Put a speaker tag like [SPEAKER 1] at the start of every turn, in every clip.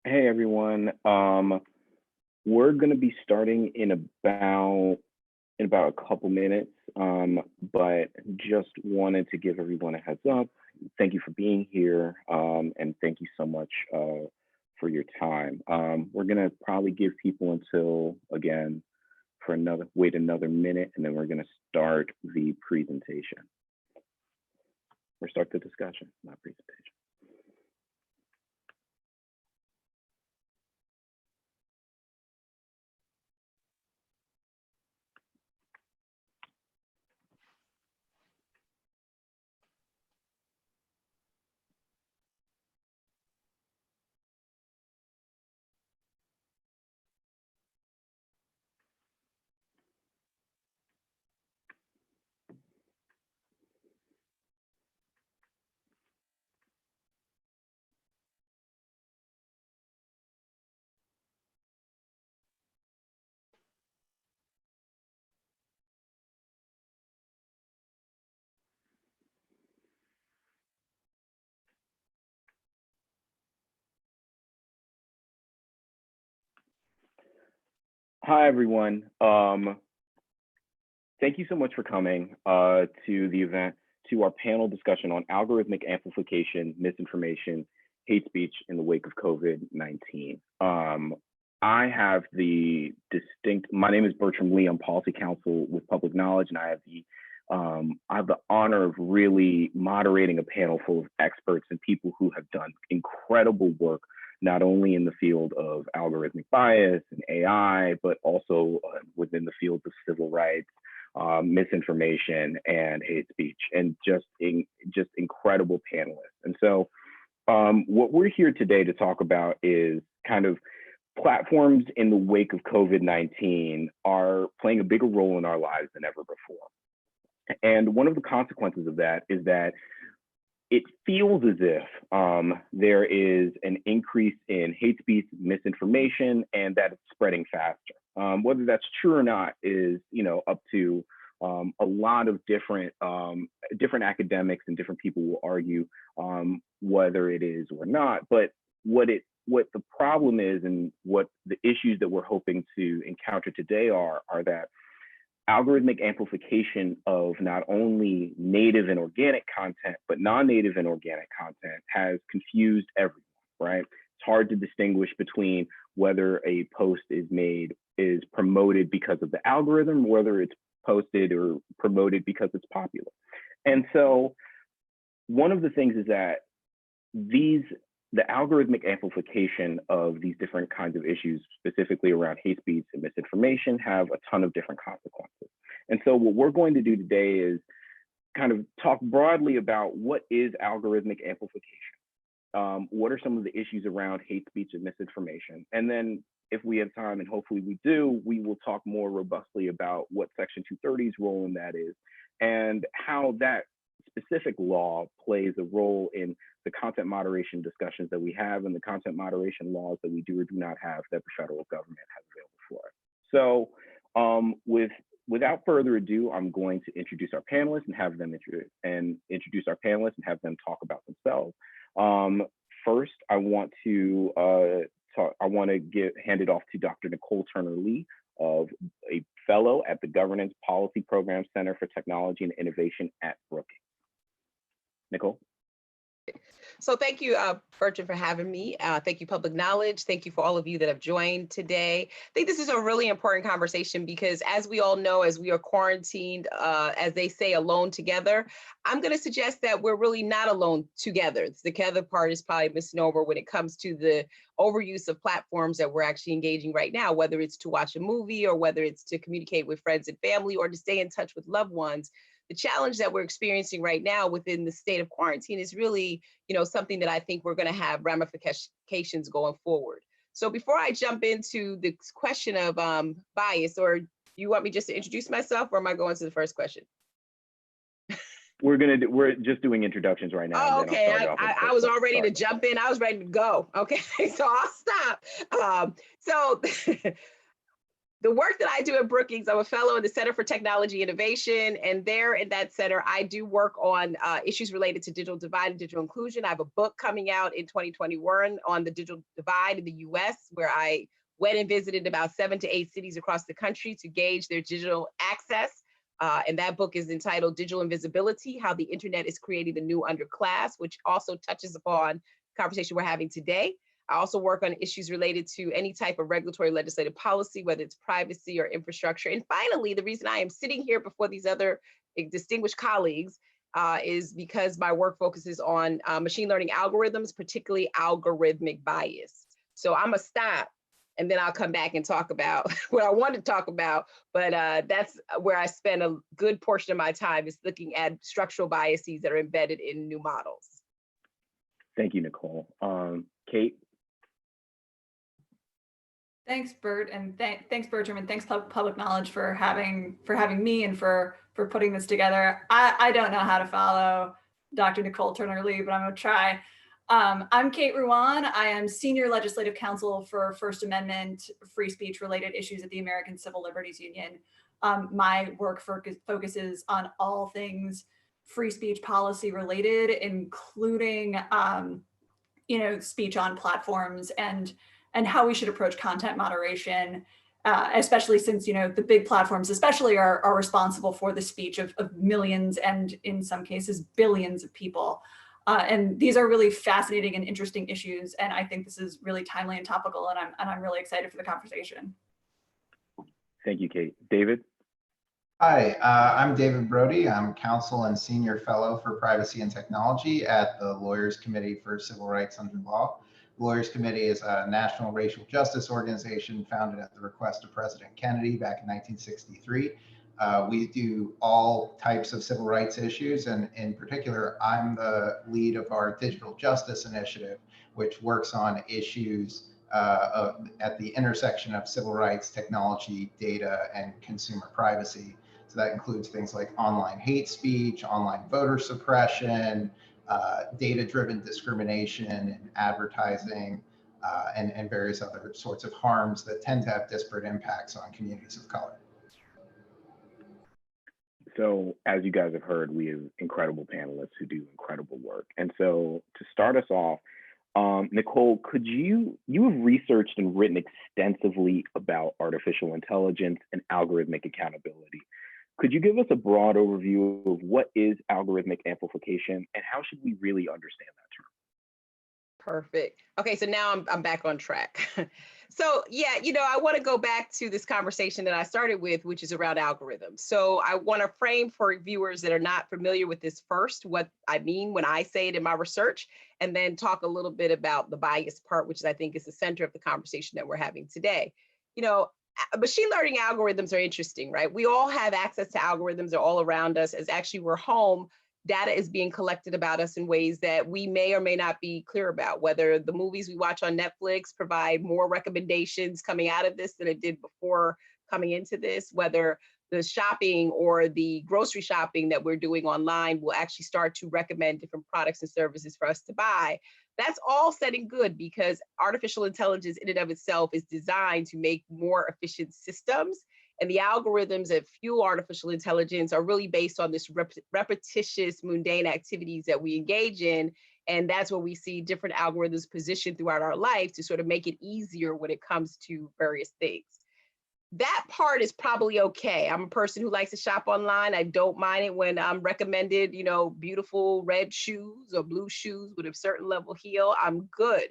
[SPEAKER 1] Hey everyone. We're going to be starting in about a couple minutes, but just wanted to give everyone a heads up. Thank you for being here, and thank you so much for your time. We're going to probably give people until again for wait another minute, and then we're going to start the presentation or start the discussion, not presentation. Hi, everyone. Thank you so much for coming to the event, to our panel discussion on algorithmic amplification, misinformation, hate speech in the wake of COVID-19. I have my name is Bertram Lee. I'm policy counsel with Public Knowledge, and I have the honor of really moderating a panel full of experts and people who have done incredible work, not only in the field of algorithmic bias and AI, but also within the fields of civil rights, misinformation, and hate speech, and just incredible panelists. And so what we're here today to talk about is kind of platforms in the wake of COVID-19 are playing a bigger role in our lives than ever before. And one of the consequences of that is that it feels as if there is an increase in hate speech, misinformation, and that it's spreading faster. Whether that's true or not is, up to a lot of different academics and different people will argue whether it is or not. But what the problem is, and what the issues that we're hoping to encounter today are that algorithmic amplification of not only native and organic content, but non-native and organic content has confused everyone, right? It's hard to distinguish between whether a post is promoted because of the algorithm, whether it's posted or promoted because it's popular. And so one of the things is that the algorithmic amplification of these different kinds of issues, specifically around hate speech and misinformation, have a ton of different consequences. And so what we're going to do today is kind of talk broadly about what is algorithmic amplification. What are some of the issues around hate speech and misinformation? And then if we have time, and hopefully we do, we will talk more robustly about what Section 230's role in that is, and how that specific law plays a role in the content moderation discussions that we have and the content moderation laws that we do or do not have that the federal government has available for us. So without further ado, I'm going to introduce our panelists and have them introduce our panelists and have them talk about themselves. First, I want to hand it off to Dr. Nicol Turner-Lee, of a fellow at the Governance Policy Program Center for Technology and Innovation at Brookings. Nicol.
[SPEAKER 2] So thank you, Bertram, for having me. Thank you, Public Knowledge. Thank you for all of you that have joined today. I think this is a really important conversation because, as we all know, as we are quarantined, as they say, alone together, I'm going to suggest that we're really not alone together. The together part is probably a misnomer when it comes to the overuse of platforms that we're actually engaging right now, whether it's to watch a movie or whether it's to communicate with friends and family or to stay in touch with loved ones. The challenge that we're experiencing right now within the state of quarantine is really, something that I think we're going to have ramifications going forward. So before I jump into the question of bias, or you want me just to introduce myself, or am I going to the first question?
[SPEAKER 1] We're just doing introductions right now.
[SPEAKER 2] Oh, okay. I was all ready to jump in. I was ready to go. Okay, so I'll stop. So the work that I do at Brookings, I'm a fellow in the Center for Technology Innovation, and there in that center, I do work on issues related to digital divide and digital inclusion. I have a book coming out in 2021 on the digital divide in the US, where I went and visited about 7 to 8 cities across the country to gauge their digital access. And that book is entitled Digital Invisibility, How the Internet is Creating the New Underclass, which also touches upon the conversation we're having today. I also work on issues related to any type of regulatory legislative policy, whether it's privacy or infrastructure. And finally, the reason I am sitting here before these other distinguished colleagues is because my work focuses on machine learning algorithms, particularly algorithmic bias. So I'm gonna stop and then I'll come back and talk about what I want to talk about, but that's where I spend a good portion of my time, is looking at structural biases that are embedded in new models.
[SPEAKER 1] Thank you, Nicole. Kate?
[SPEAKER 3] Thanks, Bert, and thanks, Bertram, and thanks, Public Knowledge, for having me and for putting this together. I don't know how to follow Dr. Nicole Turner-Lee, but I'm going to try. I'm Kate Reuben. I am Senior Legislative Counsel for First Amendment free speech related issues at the American Civil Liberties Union. My work focuses on all things free speech policy related, including speech on platforms and how we should approach content moderation, especially since the big platforms especially are responsible for the speech of millions and in some cases billions of people. And these are really fascinating and interesting issues, and I think this is really timely and topical, and I'm really excited for the conversation.
[SPEAKER 1] Thank you, Kate. David?
[SPEAKER 4] Hi, I'm David Brody. I'm Counsel and Senior Fellow for Privacy and Technology at the Lawyers Committee for Civil Rights Under Law. The Lawyers Committee is a national racial justice organization founded at the request of President Kennedy back in 1963. We do all types of civil rights issues, and in particular, I'm the lead of our Digital Justice Initiative, which works on issues at the intersection of civil rights, technology, data, and consumer privacy. So that includes things like online hate speech, online voter suppression, data-driven discrimination in advertising, and various other sorts of harms that tend to have disparate impacts on communities of color.
[SPEAKER 1] So as you guys have heard, we have incredible panelists who do incredible work. And so to start us off, Nicole, could you have researched and written extensively about artificial intelligence and algorithmic accountability. Could you give us a broad overview of what is algorithmic amplification and how should we really understand that term?
[SPEAKER 2] Perfect. Okay, so now I'm back on track. So yeah, I want to go back to this conversation that I started with, which is around algorithms. So I want to frame for viewers that are not familiar with this first, what I mean when I say it in my research, and then talk a little bit about the bias part, which I think is the center of the conversation that we're having today. Machine learning algorithms are interesting, right? We all have access to algorithms. They're all around us. As actually we're home, data is being collected about us in ways that we may or may not be clear about, whether the movies we watch on Netflix provide more recommendations coming out of this than it did before coming into this, whether the shopping or the grocery shopping that we're doing online will actually start to recommend different products and services for us to buy. That's all said and good because artificial intelligence in and of itself is designed to make more efficient systems. And the algorithms that fuel artificial intelligence are really based on this repetitious, mundane activities that we engage in. And that's where we see different algorithms positioned throughout our life to sort of make it easier when it comes to various things. That part is probably okay. I'm a person who likes to shop online. I don't mind it when I'm recommended, beautiful red shoes or blue shoes with a certain level heel. I'm good.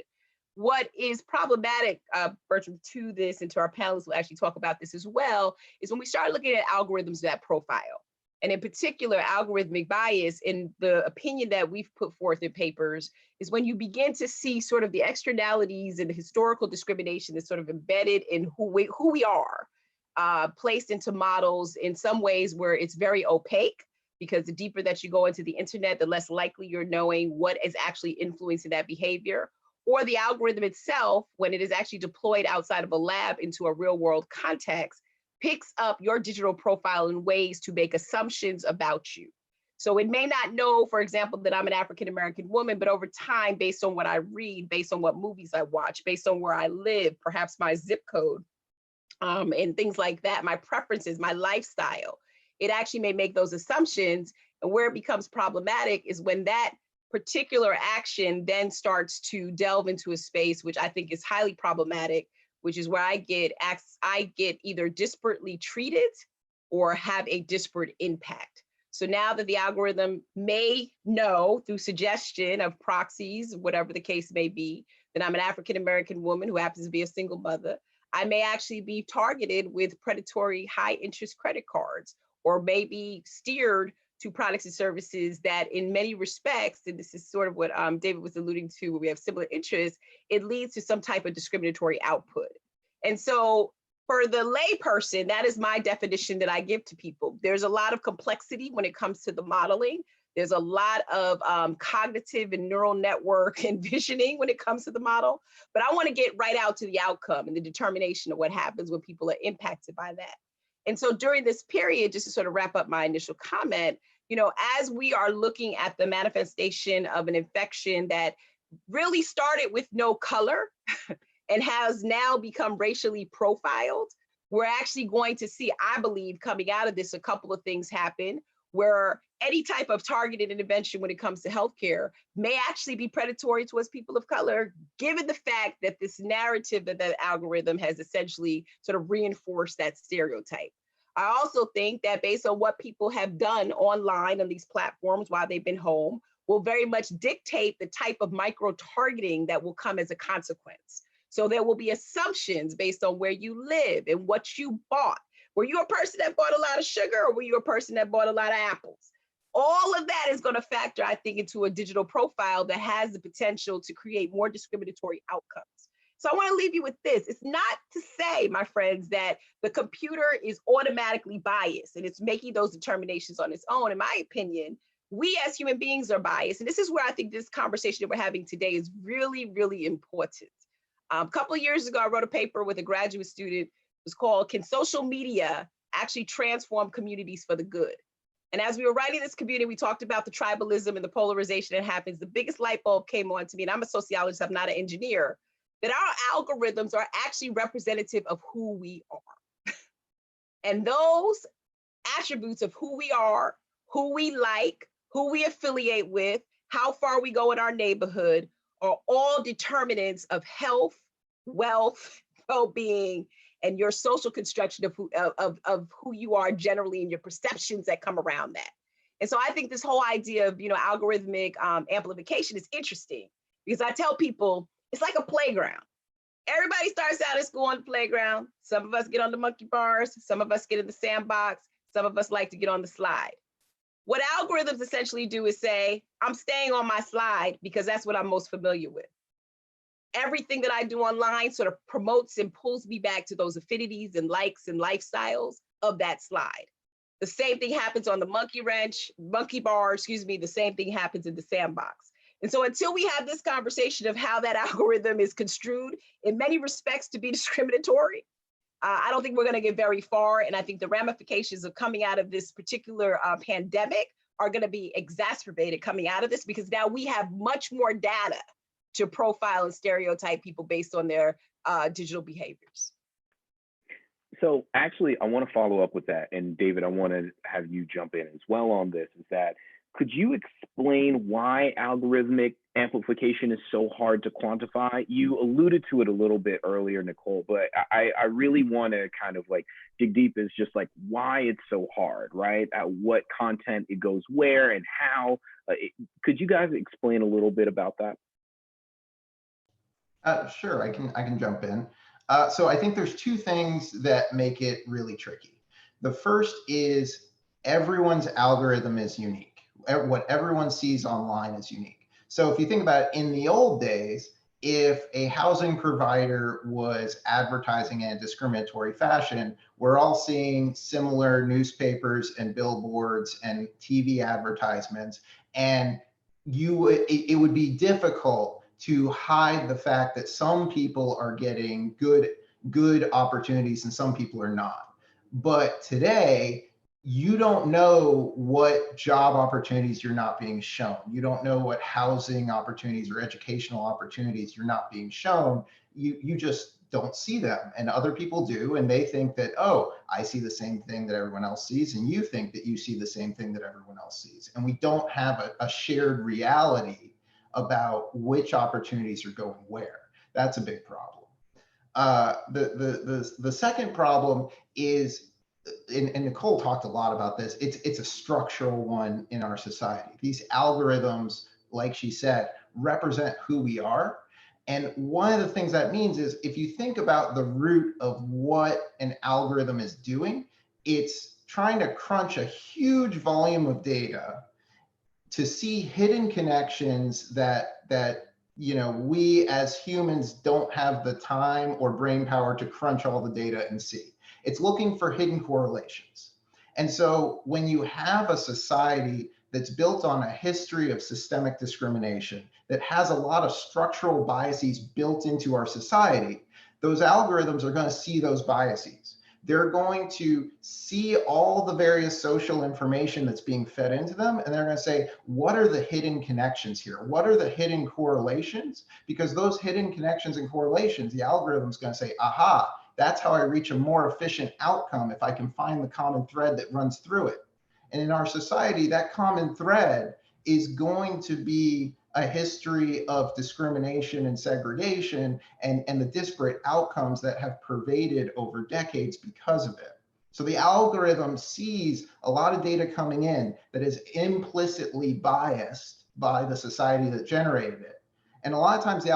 [SPEAKER 2] What is problematic, Bertram, to this, and to our panelists will actually talk about this as well, is when we start looking at algorithms that profile. And in particular, algorithmic bias, in the opinion that we've put forth in papers, is when you begin to see sort of the externalities and the historical discrimination that's sort of embedded in who we are, placed into models in some ways where it's very opaque, because the deeper that you go into the internet, the less likely you're knowing what is actually influencing that behavior. Or the algorithm itself, when it is actually deployed outside of a lab into a real world context, picks up your digital profile in ways to make assumptions about you. So it may not know, for example, that I'm an African-American woman, but over time, based on what I read, based on what movies I watch, based on where I live, perhaps my zip code, and things like that, my preferences, my lifestyle, it actually may make those assumptions. And where it becomes problematic is when that particular action then starts to delve into a space which I think is highly problematic, which is where I get either disparately treated or have a disparate impact. So now that the algorithm may know through suggestion of proxies, whatever the case may be, that I'm an African-American woman who happens to be a single mother, I may actually be targeted with predatory high interest credit cards, or maybe steered to products and services that in many respects, and this is sort of what David was alluding to, where we have similar interests, it leads to some type of discriminatory output. And so for the layperson, that is my definition that I give to people. There's a lot of complexity when it comes to the modeling. There's a lot of cognitive and neural network envisioning when it comes to the model, but I want to get right out to the outcome and the determination of what happens when people are impacted by that. And so during this period, just to sort of wrap up my initial comment, as we are looking at the manifestation of an infection that really started with no color and has now become racially profiled, we're actually going to see, I believe, coming out of this, a couple of things happen where any type of targeted intervention when it comes to healthcare may actually be predatory towards people of color, given the fact that this narrative that the algorithm has essentially sort of reinforced that stereotype. I also think that based on what people have done online on these platforms while they've been home, will very much dictate the type of micro-targeting that will come as a consequence. So there will be assumptions based on where you live and what you bought. Were you a person that bought a lot of sugar, or were you a person that bought a lot of apples? All of that is going to factor, I think, into a digital profile that has the potential to create more discriminatory outcomes. So I want to leave you with this. It's not to say, my friends, that the computer is automatically biased and it's making those determinations on its own. In my opinion, we as human beings are biased. And this is where I think this conversation that we're having today is really, really important. A couple of years ago, I wrote a paper with a graduate student. It was called, "Can Social Media Actually Transform Communities for the Good?" And as we were writing this community, we talked about the tribalism and the polarization that happens. The biggest light bulb came on to me, and I'm a sociologist, I'm not an engineer, that our algorithms are actually representative of who we are. And those attributes of who we are, who we like, who we affiliate with, how far we go in our neighborhood, are all determinants of health, wealth, well-being, and your social construction of who you are generally, and your perceptions that come around that. And so I think this whole idea of algorithmic amplification is interesting, because I tell people it's like a playground. Everybody starts out at school on the playground. Some of us get on the monkey bars, some of us get in the sandbox, some of us like to get on the slide. What algorithms essentially do is say, I'm staying on my slide because that's what I'm most familiar with. Everything that I do online sort of promotes and pulls me back to those affinities and likes and lifestyles of that slide. The same thing happens on the monkey bar, the same thing happens in the sandbox. And so until we have this conversation of how that algorithm is construed in many respects to be discriminatory, I don't think we're going to get very far. And I think the ramifications of coming out of this particular pandemic are going to be exacerbated coming out of this, because now we have much more data to profile and stereotype people based on their digital behaviors.
[SPEAKER 1] So actually, I want to follow up with that. And David, I want to have you jump in as well on this, is that could you explain why algorithmic amplification is so hard to quantify? You alluded to it a little bit earlier, Nicole, but I really want to kind of like dig deep as just like why it's so hard, right? What content it goes where and how. Could you guys explain a little bit about that?
[SPEAKER 4] Sure, I can jump in. So I think there's two things that make it really tricky. The first is everyone's algorithm is unique. What everyone sees online is unique. So if you think about it, in the old days, if a housing provider was advertising in a discriminatory fashion, we're all seeing similar newspapers and billboards and TV advertisements, and it would be difficult to hide the fact that some people are getting good opportunities and some people are not. But today, you don't know what job opportunities you're not being shown. You don't know what housing opportunities or educational opportunities you're not being shown. You just don't see them, and other people do, and they think that, oh, I see the same thing that everyone else sees, and you think that you see the same thing that everyone else sees. And we don't have a shared reality about which opportunities are going where. That's a big problem. The second problem is, and Nicole talked a lot about this, it's a structural one in our society. These algorithms, like she said, represent who we are. And one of the things that means is, if you think about the root of what an algorithm is doing, it's trying to crunch a huge volume of data to see hidden connections that we as humans don't have the time or brain power to crunch all the data and see. It's looking for hidden correlations. And so when you have a society that's built on a history of systemic discrimination, that has a lot of structural biases built into our society, those algorithms are going to see those biases. They're going to see all the various social information that's being fed into them, and they're going to say, what are the hidden connections here? What are the hidden correlations? Because those hidden connections and correlations, the algorithm's going to say, aha, that's how I reach a more efficient outcome if I can find the common thread that runs through it. And in our society, that common thread is going to be a history of discrimination and segregation and the disparate outcomes that have pervaded over decades because of it. So the algorithm sees a lot of data coming in that is implicitly biased by the society that generated it. And a lot of times the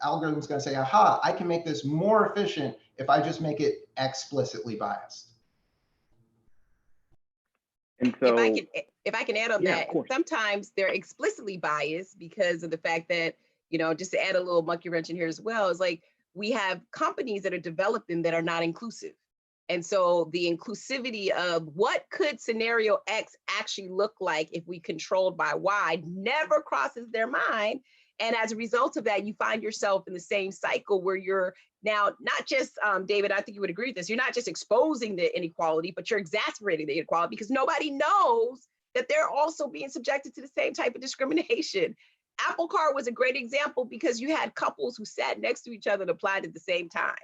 [SPEAKER 4] algorithm is going to say, aha, I can make this more efficient if I just make it explicitly biased.
[SPEAKER 1] And so,
[SPEAKER 2] if I can add on that, sometimes they're explicitly biased because of the fact that, just to add a little monkey wrench in here as well, is like, we have companies that are developing that are not inclusive. And so the inclusivity of what could scenario X actually look like if we controlled by Y never crosses their mind. And as a result of that, you find yourself in the same cycle where you're now not just, David, I think you would agree with this, you're not just exposing the inequality, but you're exacerbating the inequality because nobody knows that they're also being subjected to the same type of discrimination. Apple Card was a great example because you had couples who sat next to each other and applied at the same time.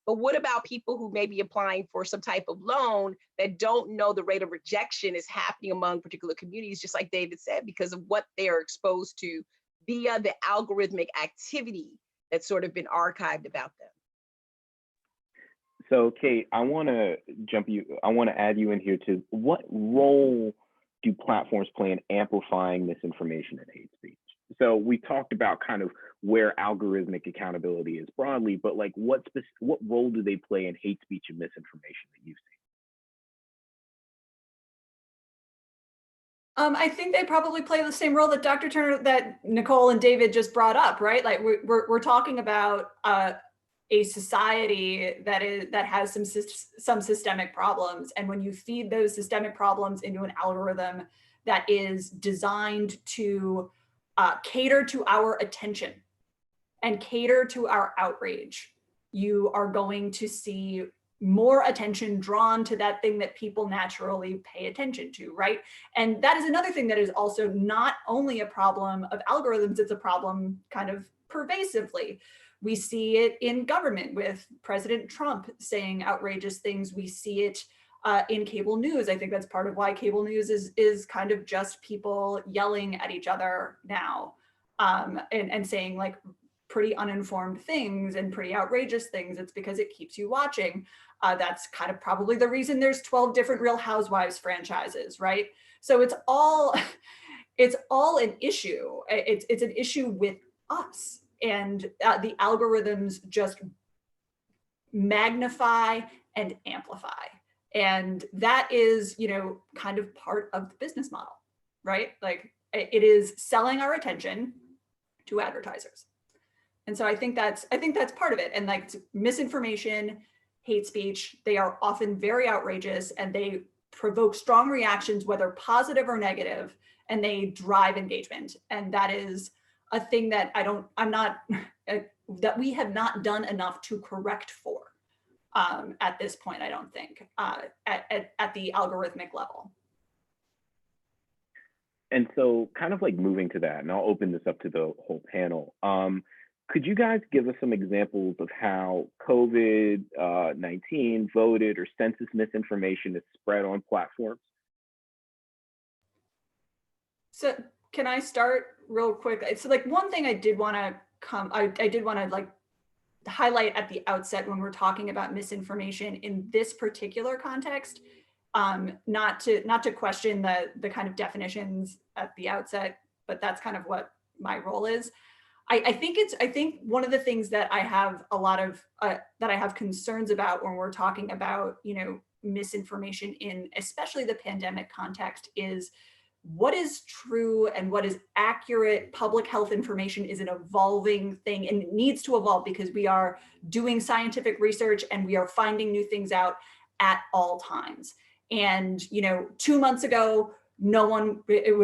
[SPEAKER 2] But what about people who may be applying for some type of loan that don't know the rate of rejection is happening among particular communities, just like David said, because of what they are exposed to via the algorithmic activity that's sort of been archived about them.
[SPEAKER 1] So Kate, I want to add you in here to what role do platforms play in amplifying misinformation and hate speech? So we talked about kind of where algorithmic accountability is broadly, but like what role do they play in hate speech and misinformation that you've seen?
[SPEAKER 3] I think they probably play the same role that Dr. Turner, that Nicole and David just brought up, right? Like we're talking about a society that has some systemic problems, and when you feed those systemic problems into an algorithm that is designed to cater to our attention and cater to our outrage, you are going to see more attention drawn to that thing that people naturally pay attention to, right? And that is another thing that is also not only a problem of algorithms, it's a problem kind of pervasively. We see it in government with President Trump saying outrageous things. We see it in cable news. I think that's part of why cable news is kind of just people yelling at each other now and saying like pretty uninformed things and pretty outrageous things. It's because it keeps you watching. That's kind of probably the reason there's 12 different Real Housewives franchises, right? So it's all an issue. It's an issue with us, and the algorithms just magnify and amplify. And that is, kind of part of the business model, right? Like it is selling our attention to advertisers. And so I think that's part of it. And like misinformation, hate speech, they are often very outrageous and they provoke strong reactions, whether positive or negative, and they drive engagement. And that is a thing that that we have not done enough to correct for at this point, I don't think, at the algorithmic level.
[SPEAKER 1] And so kind of like moving to that, and I'll open this up to the whole panel. could you guys give us some examples of how COVID-19 voted or census misinformation is spread on platforms?
[SPEAKER 3] So can I start real quick? So like one thing I did want to I did want to like highlight at the outset when we're talking about misinformation in this particular context, not to question the kind of definitions at the outset, but that's kind of what my role is. I think one of the things that I have a lot of that I have concerns about when we're talking about, you know, misinformation in especially the pandemic context is what is true and what is accurate public health information is an evolving thing and it needs to evolve because we are doing scientific research and we are finding new things out at all times. And, you know, 2 months ago, it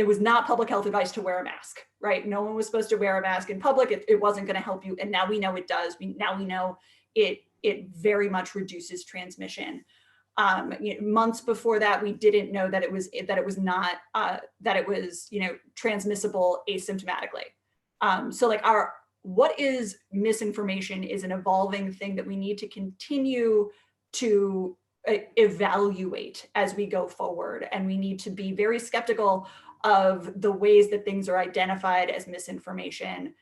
[SPEAKER 3] was not public health advice to wear a mask, right? No one was supposed to wear a mask in public. It wasn't going to help you. And now we know it does. Now we know it very much reduces transmission. You know, months before that, we didn't know that it was not you know, transmissible asymptomatically. So like what is misinformation is an evolving thing that we need to continue to evaluate as we go forward. And we need to be very skeptical of the ways that things are identified as misinformation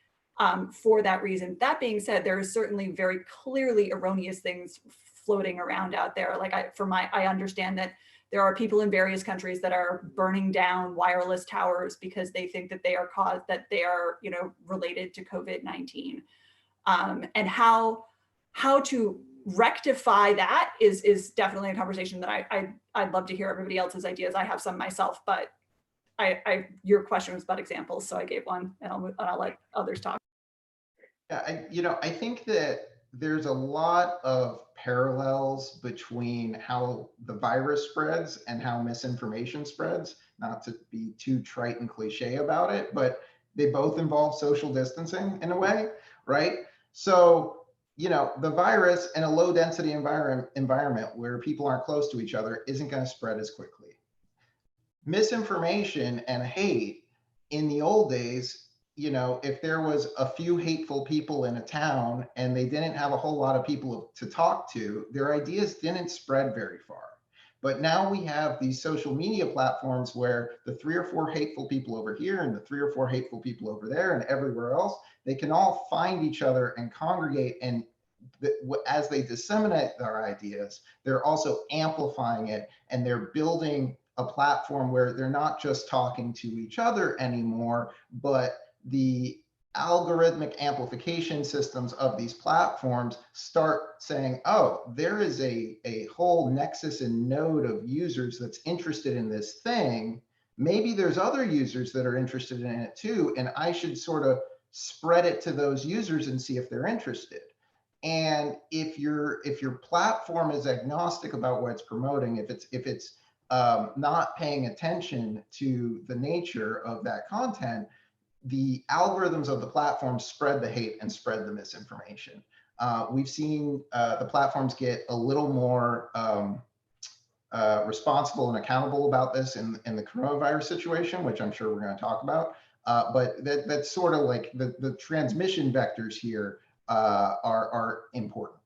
[SPEAKER 3] for that reason. That being said, there are certainly very clearly erroneous things floating around out there. Like I understand that there are people in various countries that are burning down wireless towers because they think that they are you know, related to COVID-19. And how to rectify that is definitely a conversation that I'd love to hear everybody else's ideas. I have some myself, but your question was about examples, so I gave one, and I'll let others talk.
[SPEAKER 4] Yeah, I think that there's a lot of parallels between how the virus spreads and how misinformation spreads. Not to be too trite and cliche about it, but they both involve social distancing in a way, right? So, you know, the virus in a low density environment where people aren't close to each other isn't going to spread as quickly. Misinformation and hate in the old days, you know, if there was a few hateful people in a town and they didn't have a whole lot of people to talk to, their ideas didn't spread very far. But now we have these social media platforms where the 3 or 4 hateful people over here and the 3 or 4 hateful people over there and everywhere else, they can all find each other and congregate, and as they disseminate their ideas, they're also amplifying it, and they're building a platform where they're not just talking to each other anymore, but the algorithmic amplification systems of these platforms start saying, oh, there is a whole nexus and node of users that's interested in this thing. Maybe there's other users that are interested in it too, and I should sort of spread it to those users and see if they're interested. And if your platform is agnostic about what it's promoting, if it's not paying attention to the nature of that content, the algorithms of the platform spread the hate and spread the misinformation. We've seen the platforms get a little more responsible and accountable about this in the coronavirus situation, which I'm sure we're going to talk about. But that's sort of like the transmission vectors here are important.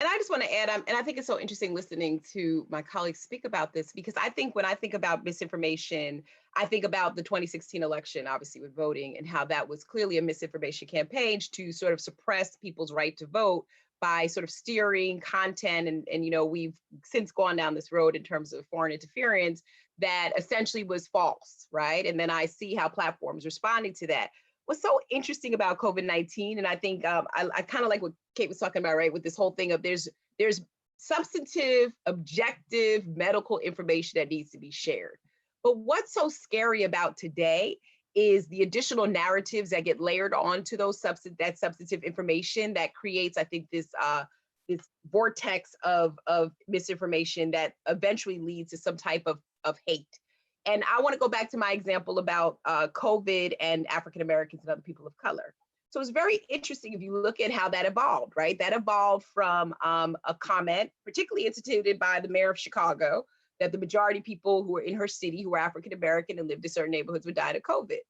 [SPEAKER 2] And I just want to add, and I think it's so interesting listening to my colleagues speak about this, because I think when I think about misinformation, I think about the 2016 election, obviously with voting, and how that was clearly a misinformation campaign to sort of suppress people's right to vote by sort of steering content. And you know, we've since gone down this road in terms of foreign interference that essentially was false, right? And then I see how platforms responding to that. What's so interesting about COVID-19, and I think I kind of like what Kate was talking about, right, with this whole thing of there's substantive, objective medical information that needs to be shared. But what's so scary about today is the additional narratives that get layered onto those substantive information that creates, I think, this vortex of misinformation that eventually leads to some type of hate. And I want to go back to my example about COVID and African Americans and other people of color. So it's very interesting if you look at how that evolved, right? That evolved from a comment, particularly instituted by the mayor of Chicago, that the majority of people who were in her city who were African American and lived in certain neighborhoods would die of COVID.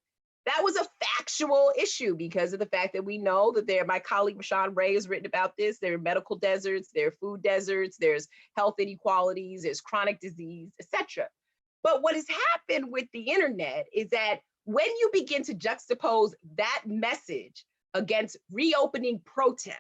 [SPEAKER 2] That was a factual issue because of the fact that we know that my colleague Rashawn Ray has written about this. There are medical deserts, there are food deserts, there's health inequalities, there's chronic disease, etc. But what has happened with the internet is that when you begin to juxtapose that message against reopening protests,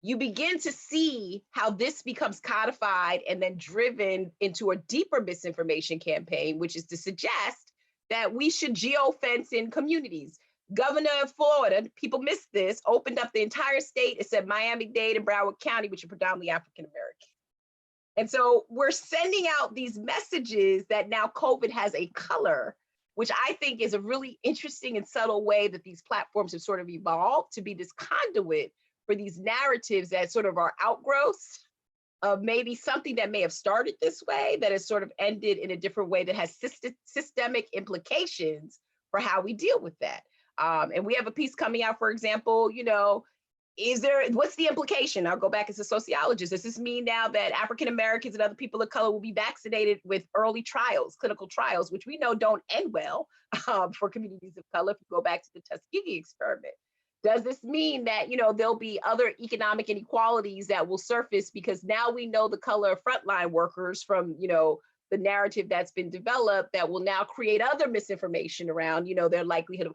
[SPEAKER 2] you begin to see how this becomes codified and then driven into a deeper misinformation campaign, which is to suggest that we should geofence in communities. Governor of Florida, people missed this, opened up the entire state except Miami-Dade and Broward County, which are predominantly African-American. And so we're sending out these messages that now COVID has a color, which I think is a really interesting and subtle way that these platforms have sort of evolved to be this conduit for these narratives that sort of are outgrowths of maybe something that may have started this way, that has sort of ended in a different way that has systemic implications for how we deal with that. And we have a piece coming out, for example, what's the implication? I'll go back as a sociologist. Does this mean now that African Americans and other people of color will be vaccinated with early trials, clinical trials, which we know don't end well for communities of color if you go back to the Tuskegee experiment? Does this mean that, there'll be other economic inequalities that will surface because now we know the color of frontline workers from, the narrative that's been developed that will now create other misinformation around, their likelihood of,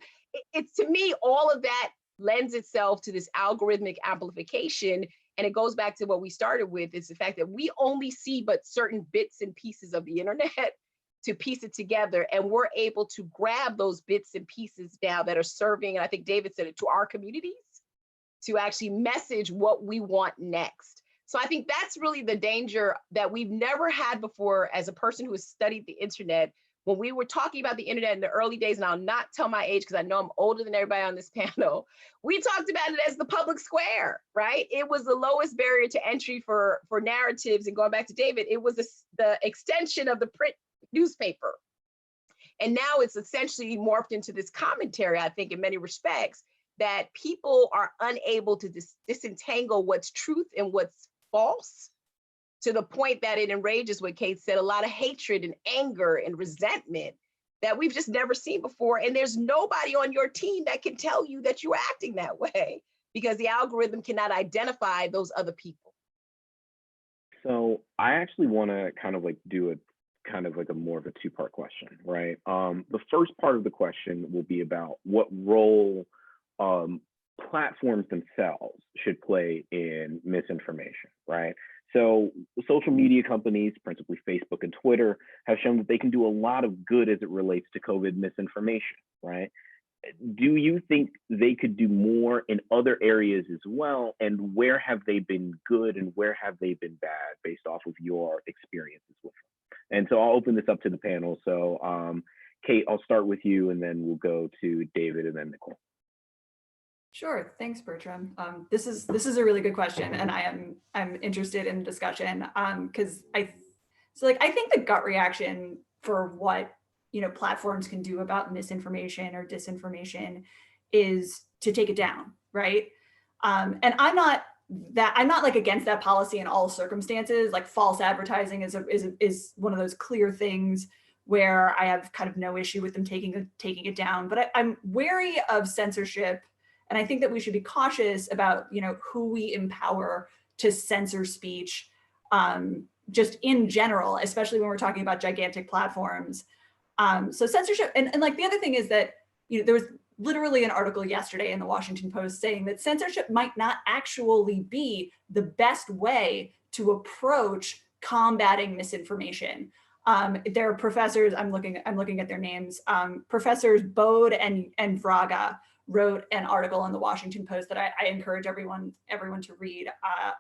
[SPEAKER 2] it's to me, all of that lends itself to this algorithmic amplification. And it goes back to what we started with, is the fact that we only see but certain bits and pieces of the internet to piece it together. And we're able to grab those bits and pieces now that are serving, and I think David said it, to our communities, to actually message what we want next. So I think that's really the danger that we've never had before as a person who has studied the internet. When we were talking about the internet in the early days, and I'll not tell my age because I know I'm older than everybody on this panel, we talked about it as the public square, right? It was the lowest barrier to entry for narratives. And going back to David, it was the extension of the print newspaper. And now it's essentially morphed into this commentary, I think, in many respects, that people are unable to disentangle what's truth and what's false, to the point that it enrages what Kate said, a lot of hatred and anger and resentment that we've just never seen before. And there's nobody on your team that can tell you that you're acting that way because the algorithm cannot identify those other people.
[SPEAKER 1] So I actually want to kind of like do a more of a two-part question, right? The first part of the question will be about what role platforms themselves should play in misinformation, right? So social media companies, principally Facebook and Twitter, have shown that they can do a lot of good as it relates to COVID misinformation, right? Do you think they could do more in other areas as well? And where have they been good and where have they been bad based off of your experiences with them? And so I'll open this up to the panel. So Kate, I'll start with you and then we'll go to David and then Nicole.
[SPEAKER 3] Sure, thanks, Bertram. This is a really good question, and I'm interested in discussion because I think the gut reaction for what platforms can do about misinformation or disinformation is to take it down, right? And I'm not like against that policy in all circumstances. Like false advertising is one of those clear things where I have kind of no issue with them taking it down. But I'm wary of censorship. And I think that we should be cautious about, who we empower to censor speech, just in general, especially when we're talking about gigantic platforms. So censorship, and like the other thing is that, there was literally an article yesterday in the Washington Post saying that censorship might not actually be the best way to approach combating misinformation. There are professors, I'm looking at their names, Professors Bode and Vraga wrote an article in the Washington Post that I encourage everyone to read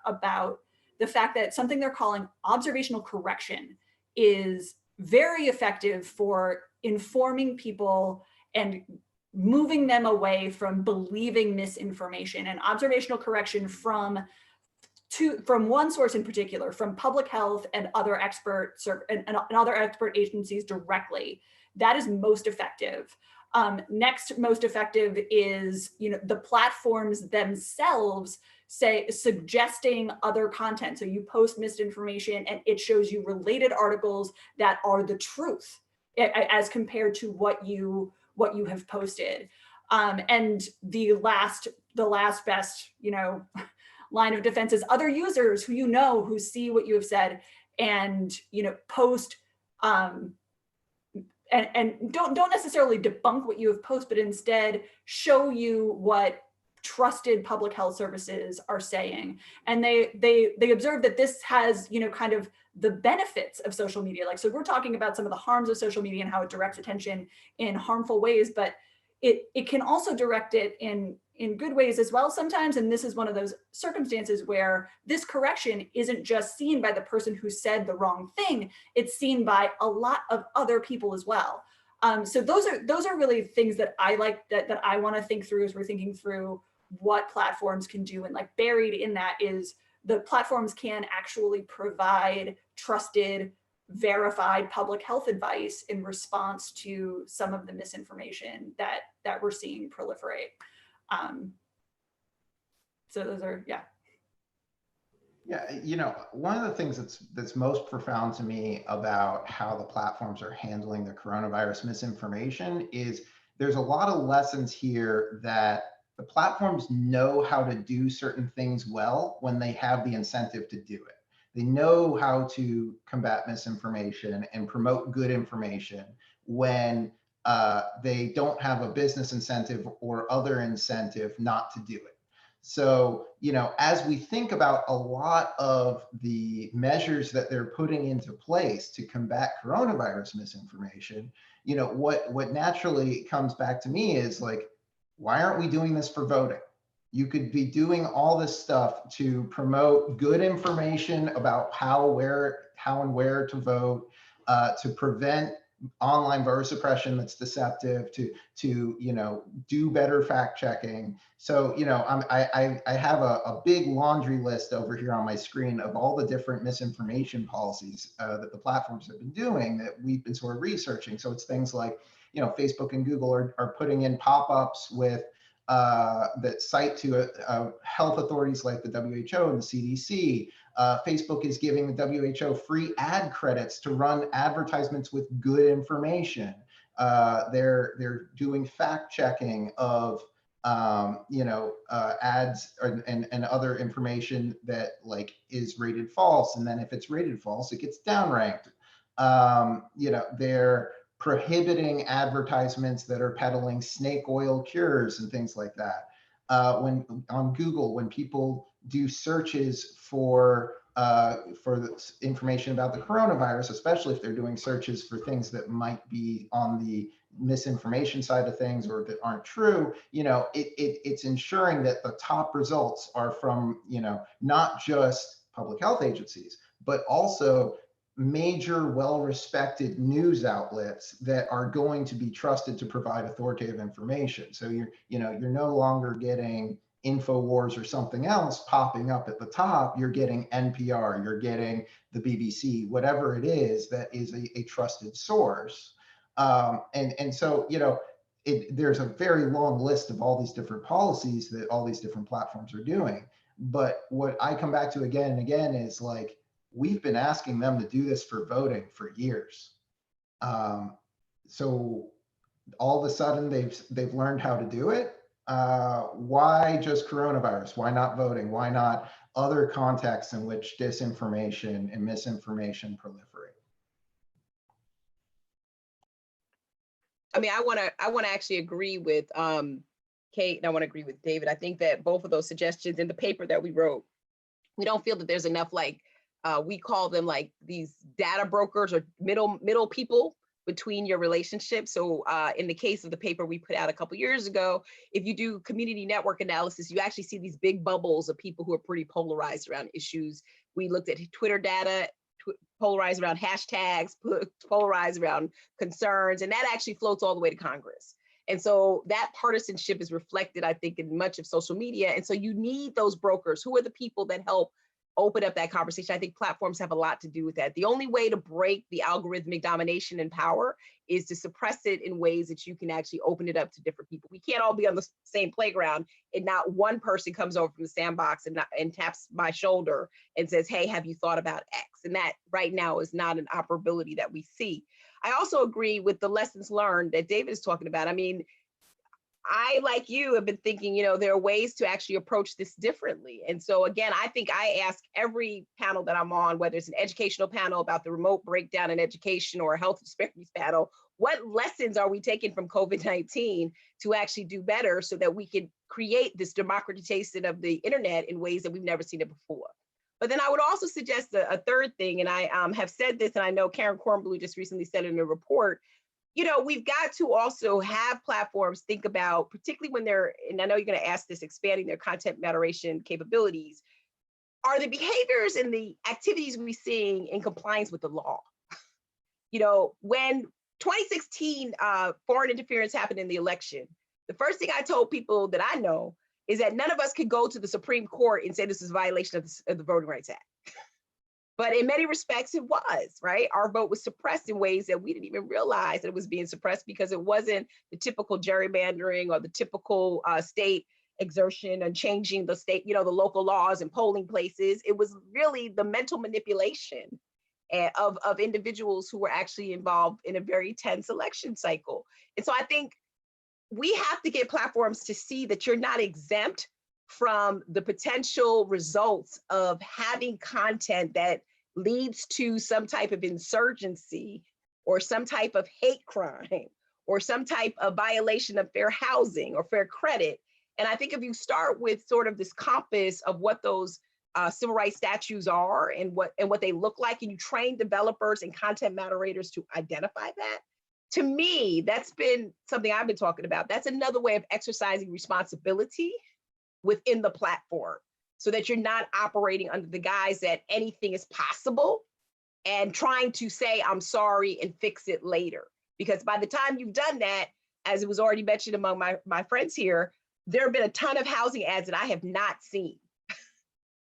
[SPEAKER 3] about the fact that something they're calling observational correction is very effective for informing people and moving them away from believing misinformation. And observational correction from one source in particular, from public health and other experts and other expert agencies directly, that is most effective. Next most effective is, the platforms themselves suggesting other content. So you post misinformation and it shows you related articles that are the truth as compared to what you what you have posted. And the last best, line of defense is other users who see what you have said and, post, and don't necessarily debunk what you have posted, but instead show you what trusted public health services are saying. And they observe that this has, kind of the benefits of social media. Like, so we're talking about some of the harms of social media and how it directs attention in harmful ways, but it can also direct it in good ways as well sometimes. And this is one of those circumstances where this correction isn't just seen by the person who said the wrong thing, it's seen by a lot of other people as well. So those are really things that I like, that I want to think through as we're thinking through what platforms can do. And like buried in that is the platforms can actually provide trusted, verified public health advice in response to some of the misinformation that we're seeing proliferate. So those are, yeah.
[SPEAKER 4] Yeah, one of the things that's most profound to me about how the platforms are handling the coronavirus misinformation is there's a lot of lessons here that the platforms know how to do certain things well when they have the incentive to do it. They know how to combat misinformation and promote good information when they don't have a business incentive or other incentive not to do it. So, as we think about a lot of the measures that they're putting into place to combat coronavirus misinformation, what naturally comes back to me is like, why aren't we doing this for voting? You could be doing all this stuff to promote good information about how and where to vote, to prevent online voter suppression that's deceptive, to do better fact checking. So I have a big laundry list over here on my screen of all the different misinformation policies that the platforms have been doing that we've been sort of researching. So it's things like Facebook and Google are putting in pop-ups with that cite to health authorities like the WHO and the CDC. Facebook is giving the WHO free ad credits to run advertisements with good information. They're doing fact checking of ads and other information that is rated false, and then if it's rated false, it gets downranked. They're prohibiting advertisements that are peddling snake oil cures and things like that. When on Google, when people do searches for the information about the coronavirus, especially if they're doing searches for things that might be on the misinformation side of things or that aren't true, it's ensuring that the top results are from, not just public health agencies, but also major, well-respected news outlets that are going to be trusted to provide authoritative information. So you're no longer getting InfoWars or something else popping up at the top. You're getting NPR, you're getting the BBC, whatever it is that is a trusted source. And so there's a very long list of all these different policies that all these different platforms are doing. But what I come back to again and again is like, we've been asking them to do this for voting for years. So all of a sudden they've learned how to do it. Why just coronavirus? Why not voting? Why not other contexts in which disinformation and misinformation proliferate?
[SPEAKER 2] I mean, I want to actually agree with Kate, and I want to agree with David. I think that both of those suggestions in the paper that we wrote, we don't feel that there's enough we call them these data brokers or middle people between your relationships. So in the case of the paper we put out a couple years ago, if you do community network analysis, you actually see these big bubbles of people who are pretty polarized around issues. We looked at Twitter data, polarized around hashtags, polarized around concerns, and that actually floats all the way to Congress. And so that partisanship is reflected, I think, in much of social media. And so you need those brokers. Who are the people that help open up that conversation? I think platforms have a lot to do with that. The only way to break the algorithmic domination and power is to suppress it in ways that you can actually open it up to different people. We can't all be on the same playground and not one person comes over from the sandbox and taps my shoulder and says, hey, have you thought about X? And that right now is not an operability that we see. I also agree with the lessons learned that David is talking about. I mean, I, like you, have been thinking, there are ways to actually approach this differently. And so again, I think I ask every panel that I'm on, whether it's an educational panel about the remote breakdown in education or a health disparities panel, what lessons are we taking from COVID-19 to actually do better so that we can create this democratization of the internet in ways that we've never seen it before? But then I would also suggest a third thing, and I have said this, and I know Karen Kornblue just recently said it in a report, we've got to also have platforms think about, particularly when they're, and I know you're going to ask this, expanding their content moderation capabilities, are the behaviors and the activities we're seeing in compliance with the law? When 2016 foreign interference happened in the election, the first thing I told people that I know is that none of us could go to the Supreme Court and say this is a violation of the Voting Rights Act. But in many respects, it was, right? Our vote was suppressed in ways that we didn't even realize that it was being suppressed because it wasn't the typical gerrymandering or the typical state exertion and changing the state, the local laws and polling places. It was really the mental manipulation of individuals who were actually involved in a very tense election cycle. And so I think we have to get platforms to see that you're not exempt from the potential results of having content that leads to some type of insurgency or some type of hate crime or some type of violation of fair housing or fair credit. And I think if you start with sort of this compass of what those civil rights statutes are and what they look like, and you train developers and content moderators to identify that, to me, that's been something I've been talking about. That's another way of exercising responsibility within the platform so that you're not operating under the guise that anything is possible and trying to say, I'm sorry and fix it later. Because by the time you've done that, as it was already mentioned among my friends here, there have been a ton of housing ads that I have not seen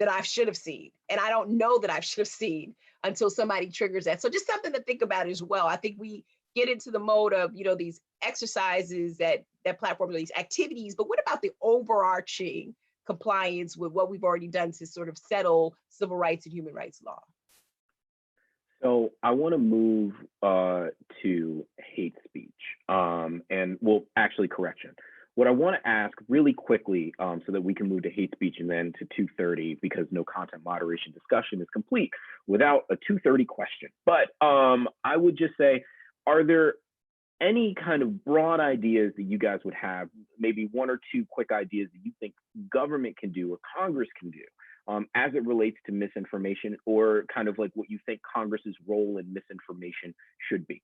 [SPEAKER 2] that I should have seen. And I don't know that I should have seen until somebody triggers that. So just something to think about as well. I think we get into the mode of, these exercises that platforms, these activities, but what about the overarching compliance with what we've already done to sort of settle civil rights and human rights law?
[SPEAKER 1] So I want to move to hate speech, and well, actually correction. What I want to ask really quickly, so that we can move to hate speech and then to 230, because no content moderation discussion is complete without a 230 question. But I would just say, are there any kind of broad ideas that you guys would have, maybe one or two quick ideas that you think government can do or Congress can do as it relates to misinformation, or kind of like what you think Congress's role in misinformation should be?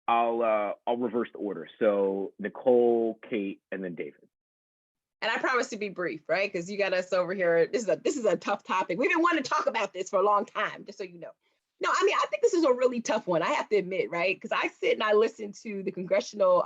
[SPEAKER 1] I'll reverse the order. So Nicole, Kate, and then David.
[SPEAKER 2] And I promise to be brief, right? Because you got us over here. This is a tough topic. We've been wanting to talk about this for a long time, just so you know. No, I mean, I think this is a really tough one, I have to admit, right? Because I sit and I listen to the congressional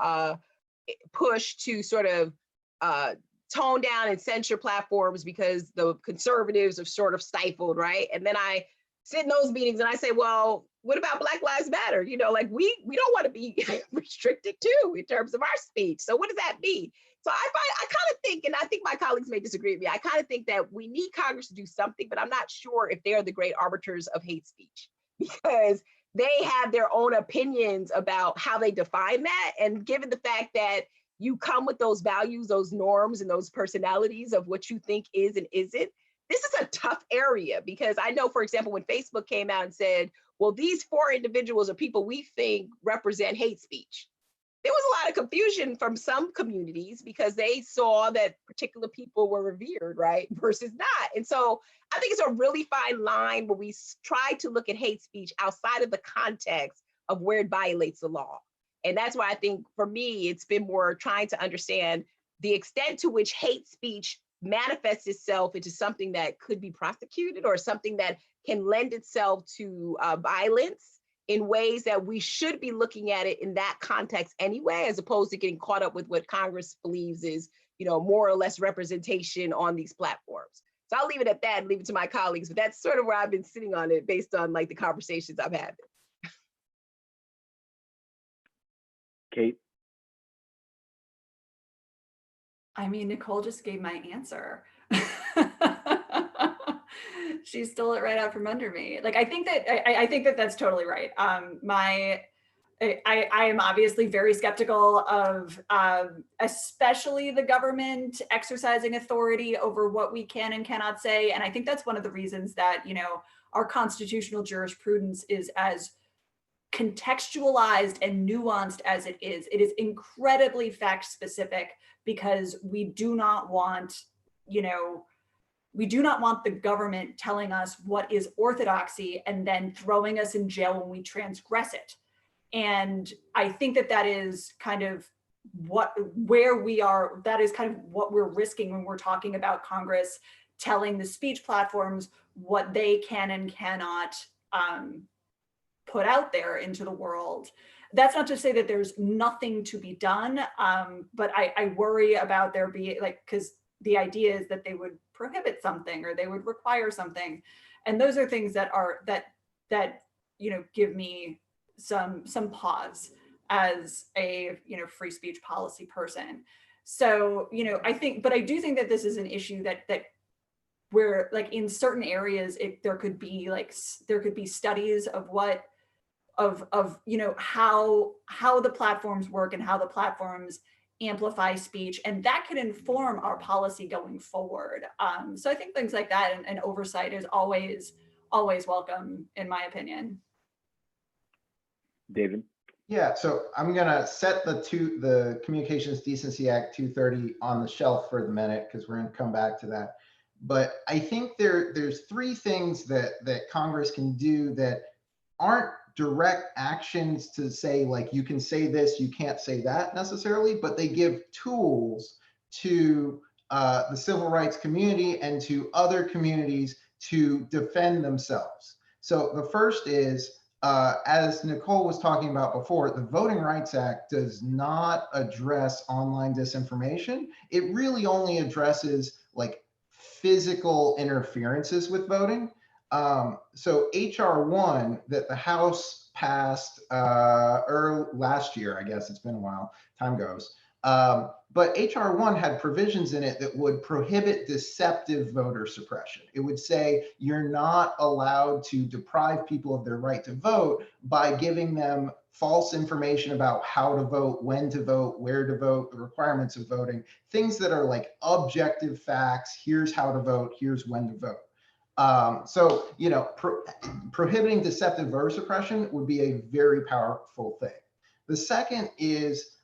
[SPEAKER 2] push to sort of tone down and censor platforms because the conservatives are sort of stifled, right? And then I sit in those meetings and I say, well, what about Black Lives Matter? Like we don't want to be restricted too in terms of our speech. So what does that mean? So I kind of think, and I think my colleagues may disagree with me, I kind of think that we need Congress to do something, but I'm not sure if they are the great arbiters of hate speech, because they have their own opinions about how they define that. And given the fact that you come with those values, those norms, and those personalities of what you think is and isn't, this is a tough area, because I know, for example, when Facebook came out and said, well, these 4 individuals are people we think represent hate speech, there was a lot of confusion from some communities because they saw that particular people were revered, right, versus not. And so I think it's a really fine line where we try to look at hate speech outside of the context of where it violates the law. And that's why I think for me, it's been more trying to understand the extent to which hate speech manifests itself into something that could be prosecuted or something that can lend itself to violence in ways that we should be looking at it in that context anyway, as opposed to getting caught up with what Congress believes is, more or less representation on these platforms. So I'll leave it at that and leave it to my colleagues, but that's sort of where I've been sitting on it based on like the conversations I've had.
[SPEAKER 1] Kate?
[SPEAKER 3] I mean, Nicole just gave my answer. She stole it right out from under me. Like, I think that that's totally right. I am obviously very skeptical of especially the government exercising authority over what we can and cannot say. And I think that's one of the reasons that, you know, our constitutional jurisprudence is as contextualized and nuanced as it is. It is incredibly fact specific because we do not want, you know, we do not want the government telling us what is orthodoxy and then throwing us in jail when we transgress it. And I think that that is kind of where we are, that is kind of what we're risking when we're talking about Congress telling the speech platforms what they can and cannot put out there into the world. That's not to say that there's nothing to be done, but I worry about there being, like, because the idea is that they would prohibit something or they would require something. And those are things that are, that you know, give me some pause as a, you know, free speech policy person. So, you know, I think, but I do think that this is an issue that where, like, in certain areas, there could be studies of what, of you know, how the platforms work and how the platforms amplify speech, and that could inform our policy going forward. So I think things like that and oversight is always welcome, in my opinion.
[SPEAKER 1] David?
[SPEAKER 4] Yeah, so I'm gonna set the Communications Decency Act 230 on the shelf for the minute because we're gonna come back to that. But I think there's three things that Congress can do that aren't direct actions to say, like, you can say this, you can't say that necessarily, but they give tools to the civil rights community and to other communities to defend themselves. So the first is, as Nicole was talking about before, the Voting Rights Act does not address online disinformation. It really only addresses, like, physical interferences with voting. So HR 1 that the House passed early last year, I guess it's been a while, time goes. But HR 1 had provisions in it that would prohibit deceptive voter suppression. It would say you're not allowed to deprive people of their right to vote by giving them false information about how to vote, when to vote, where to vote, the requirements of voting, things that are like objective facts. Here's how to vote, here's when to vote. So, you know, prohibiting deceptive voter suppression would be a very powerful thing. The second is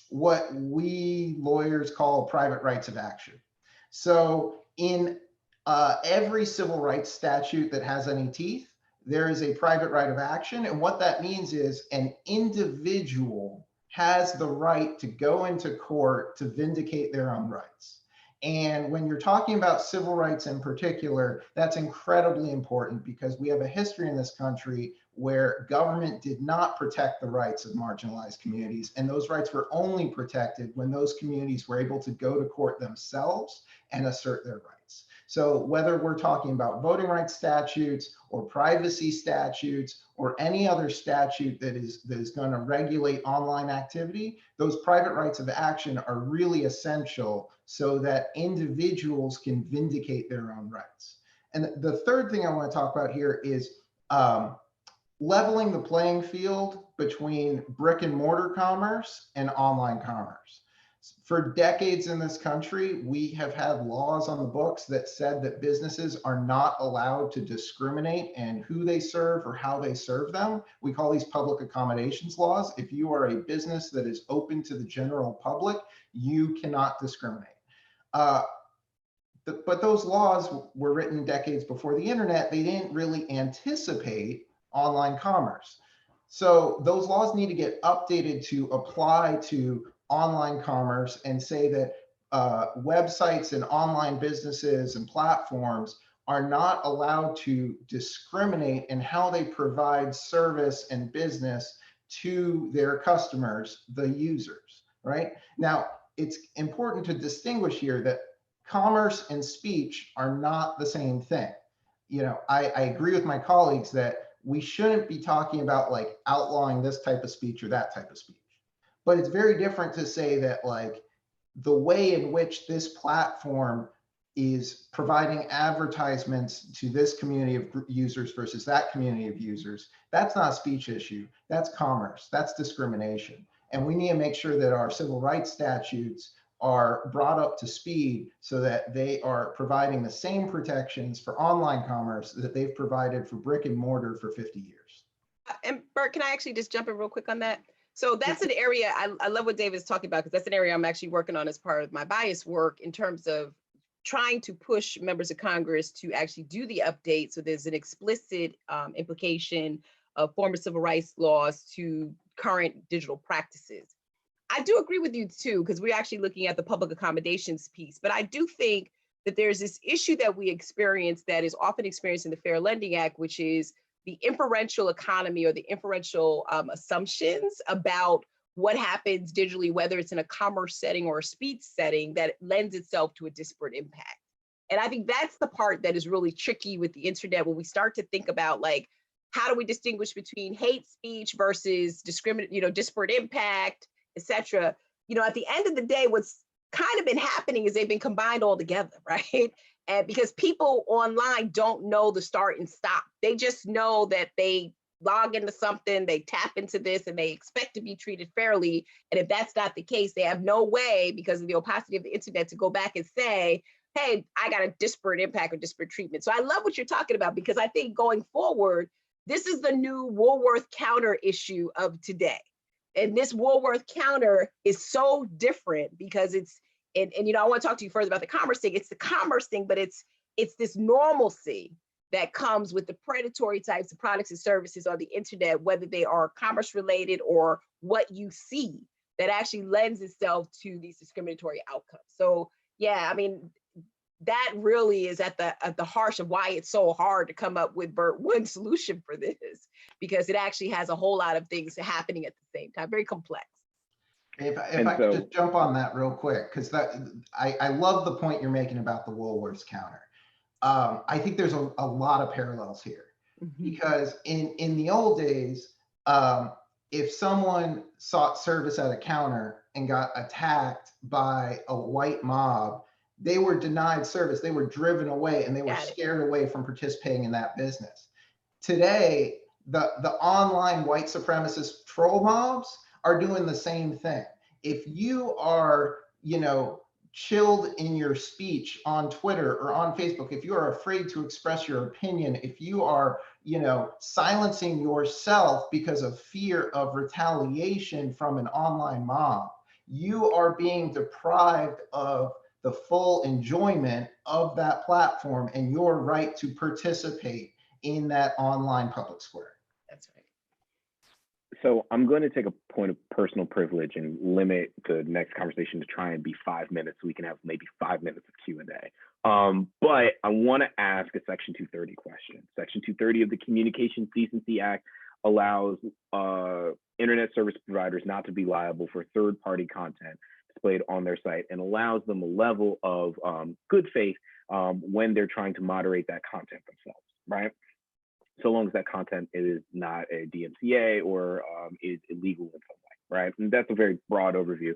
[SPEAKER 4] what we lawyers call private rights of action. So in every civil rights statute that has any teeth, there is a private right of action. And what that means is an individual has the right to go into court to vindicate their own rights. And when you're talking about civil rights in particular, that's incredibly important because we have a history in this country where government did not protect the rights of marginalized communities. And those rights were only protected when those communities were able to go to court themselves and assert their rights. So whether we're talking about voting rights statutes or privacy statutes or any other statute that is going to regulate online activity, those private rights of action are really essential so that individuals can vindicate their own rights. And the third thing I want to talk about here is leveling the playing field between brick and mortar commerce and online commerce. For decades in this country, we have had laws on the books that said that businesses are not allowed to discriminate in who they serve or how they serve them. We call these public accommodations laws. If you are a business that is open to the general public, you cannot discriminate. But those laws were written decades before the internet. They didn't really anticipate online commerce. So those laws need to get updated to apply to online commerce and say that websites and online businesses and platforms are not allowed to discriminate in how they provide service and business to their customers, the users, right? Now, it's important to distinguish here that commerce and speech are not the same thing. You know, I agree with my colleagues that we shouldn't be talking about like outlawing this type of speech or that type of speech. But it's very different to say that, like, the way in which this platform is providing advertisements to this community of users versus that community of users. That's not a speech issue. That's commerce. That's discrimination. And we need to make sure that our civil rights statutes are brought up to speed so that they are providing the same protections for online commerce that they've provided for brick and mortar for 50 years.
[SPEAKER 2] And Bert, can I actually just jump in real quick on that? So that's an area, I love what David is talking about, because that's an area I'm actually working on as part of my bias work in terms of trying to push members of Congress to actually do the update. So there's an explicit implication of former civil rights laws to current digital practices. I do agree with you too, because we're actually looking at the public accommodations piece, but I do think that there's this issue that we experience that is often experienced in the Fair Lending Act, which is the inferential economy or the inferential assumptions about what happens digitally, whether it's in a commerce setting or a speech setting, that lends itself to a disparate impact. And I think that's the part that is really tricky with the internet when we start to think about, like, how do we distinguish between hate speech versus disparate impact, et cetera. At the end of the day, what's kind of been happening is they've been combined all together, right? And because people online don't know the start and stop, they just know that they log into something, they tap into this, and they expect to be treated fairly. And if that's not the case, they have no way, because of the opacity of the internet, to go back and say, hey, I got a disparate impact or disparate treatment. So I love what you're talking about, because I think going forward, this is the new Woolworths Counter issue of today. And this Woolworths Counter is so different because it's, and I want to talk to you further about the commerce thing. It's the commerce thing, but it's this normalcy that comes with the predatory types of products and services on the internet, whether they are commerce related or what you see, that actually lends itself to these discriminatory outcomes. So yeah, I mean, that really is at the heart of why it's so hard to come up with one solution for this, because it actually has a whole lot of things happening at the same time, very complex.
[SPEAKER 4] If I could just jump on that real quick, because I love the point you're making about the Woolworths Counter. I think there's a lot of parallels here, because in the old days, if someone sought service at a counter and got attacked by a white mob, they were denied service, they were driven away, and they were scared away from participating in that business. Today, the online white supremacist troll mobs are doing the same thing. If you are, chilled in your speech on Twitter or on Facebook, if you are afraid to express your opinion, if you are, silencing yourself because of fear of retaliation from an online mob, you are being deprived of the full enjoyment of that platform and your right to participate in that online public square.
[SPEAKER 2] That's right.
[SPEAKER 1] So I'm going to take a point of personal privilege and limit the next conversation to try and be 5 minutes, so we can have maybe 5 minutes of Q&A. But I want to ask a Section 230 question. Section 230 of the Communications Decency Act allows internet service providers not to be liable for third-party content displayed on their site, and allows them a level of good faith when they're trying to moderate that content themselves, right? So long as that content is not a DMCA or is illegal in some way, right? And that's a very broad overview.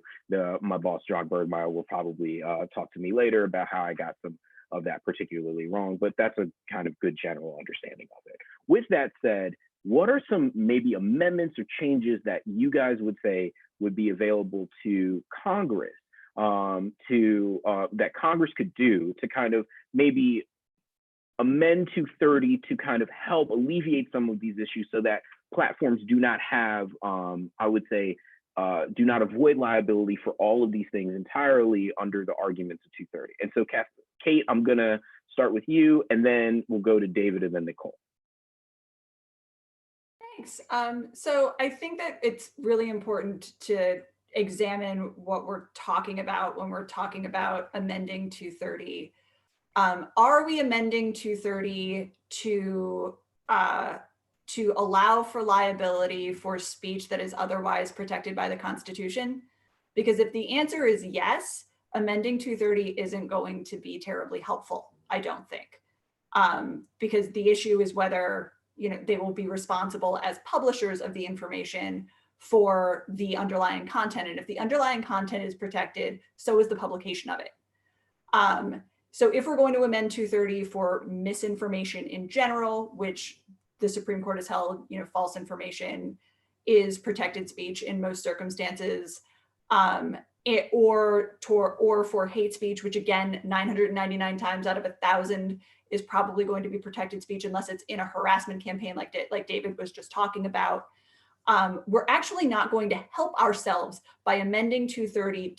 [SPEAKER 1] My boss, John Bergmeyer, will probably talk to me later about how I got some of that particularly wrong, but that's a kind of good general understanding of it. With that said, what are some maybe amendments or changes that you guys would say would be available to Congress, that Congress could do to kind of maybe amend 230 to kind of help alleviate some of these issues, so that platforms do not have, I would say, do not avoid liability for all of these things entirely under the arguments of 230. And so, Kate, I'm gonna start with you, and then we'll go to David and then Nicole.
[SPEAKER 3] Thanks. So I think that it's really important to examine what we're talking about when we're talking about amending 230. Are we amending 230 to allow for liability for speech that is otherwise protected by the Constitution? Because if the answer is yes, amending 230 isn't going to be terribly helpful, I don't think. Because the issue is whether they will be responsible as publishers of the information for the underlying content. And if the underlying content is protected, so is the publication of it. So if we're going to amend 230 for misinformation in general, which the Supreme Court has held, false information is protected speech in most circumstances, or for hate speech, which again, 999 times out of 1,000 is probably going to be protected speech unless it's in a harassment campaign like David was just talking about. We're actually not going to help ourselves by amending 230